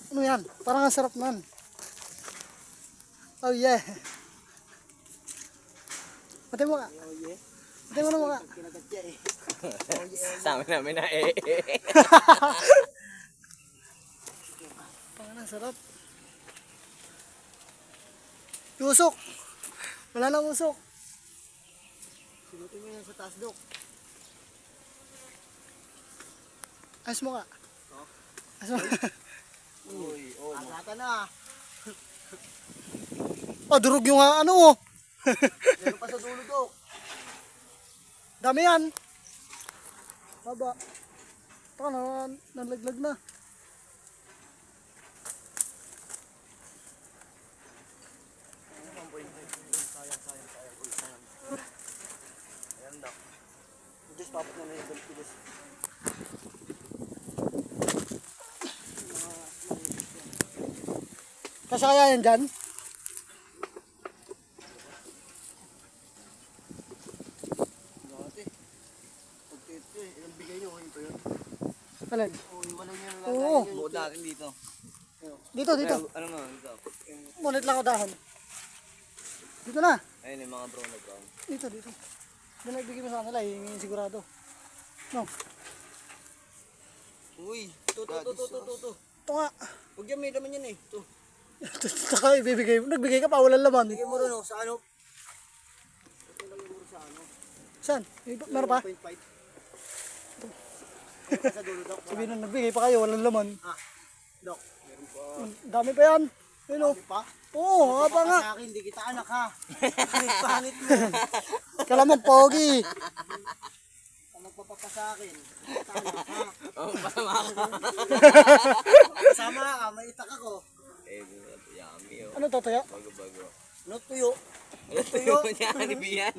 Ano yan? Parang ang sarap man. Oh yeah. Patay mo ka. Oh yeah. Patay mo na mo ka. Kinagat siya eh. Sa amin namin na eh. Parang ang sarap. Usok. Wala na usok. Sinutin mo yan sa taas, Dok. Ayos mo ka. Oh. Ayos mo ka. Uy, oh. Agata na. Oh, durog yung ano oh. Meron pa sa dulo, Dok. Dami yan. Haba. Taka na, nalaglag na. Ayan, Dok. Diyos, papat na yung balik, Diyos. Kasi kaya yan dyan. Dati. Pagtito eh. Ilang bigay nyo, yun pa yun. Alin? Oo, yung wala nyo Oo. Bukod natin dito. Dito, dito. Ano mo, dito. Munit lang ako dahon. Dito na. Ayun yung mga brown na brown. Dito, dito. Doon nagbigay mo sa kanila, hingin sigurado. No. Uy, to. Ito nga. Huwag yan, may laman yan eh. Ito. Taka ibibigay mo. Nagbigay ka pa, walang laman. Bigay mo rin oh, sa ano? Ito lang yung sa ano? Saan? Meron pa? 0.5. Meron pa sa dulo, Dok. Sabihin nung nagbigay pa kayo, walang laman. Ah, Dok. Meron pa. Dami pa yan. Ayun o. Dami pa? Oo, haba nga. Sa akin, di kita anak ha. Pangit mo. Kala mo, pogi. Kung magpapapa sa akin, kita anak ha. Oh, pasama ako. Kasama ka, may itak ako. Eh, yummy oh. Ano to, tuyo? Bago-bago. Ano tuyo? Ano tuyo? Yan.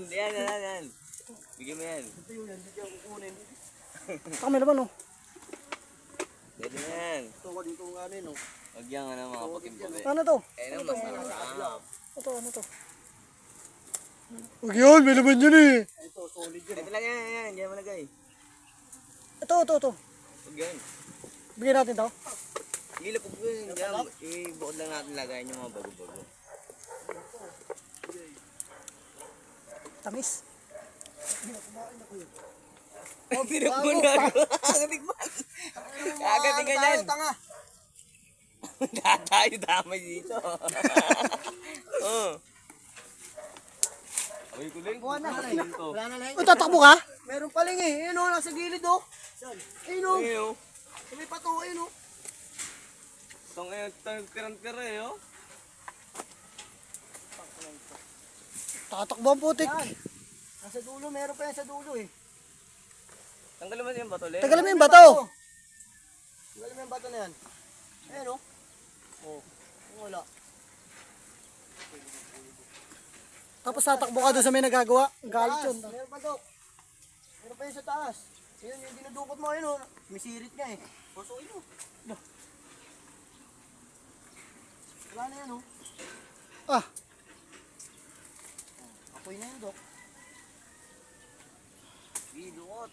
Bigyan mo yan. Tuyo yan, hindi ako kukunin. Taka may laman o. Pwede na yan. Ito, wag dito nga rin, no? Huwag yan mga patimbabe. Ano to? Eh, nang masarap. Ano to? Huwag yun, may laman yun eh. Ito, solid yun. Ito lang yan. Diyan mo lagay. Ito. Huwag yan. Bigyan natin to. Hindi lang po yun. Diyan, ibukod lang natin lagayin yung mga bago-bago. Tamis. Ang tinakbo na ako. Ang tikman. Kagating ka yan. Tanga. Tayo damay dito. Oh. Abay ko lang. Wala na lang. Wala na lang. O, tatakbo ka? Meron paling eh. Ayun o, nasa gilid o. Ayun o. Ayun. May pato, ayun o. Itong tirang-tira eh oh. Tatakbo ang putik. Yan. Nasa dulo, meron pa yan sa dulo eh. Tanggalin mo yung bato, Le. Tagalan mo yung bato. Tanggalin mo yung bato na yan. Ayun o. Oh. Wala. Tapos tatakbo ka doon sa may nagagawa. Galit Taas, yun. meron pa Dok. Meron pa yun sa taas. Ayun, yung dinudukot mo, ayun o. May sirit nga eh. Pasukin mo. Wala na yan o. Ah, Apoy na yun, Dok. Bidukot.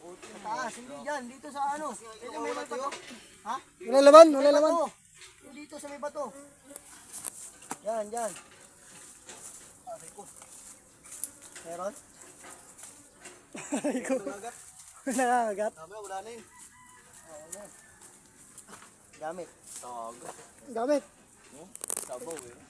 Sa taas, hindi dyan. Dito sa ano. Ito may bato. Ha? wala laman, May wala laman. bato. Yung dito sa may bato. Yan, dyan. Aray ko. Meron? Aray ko. Nagagat. Nangangagat. Dami, wala na yun. Wala na. Gamit. Tawag. Gamit. Sabaw eh.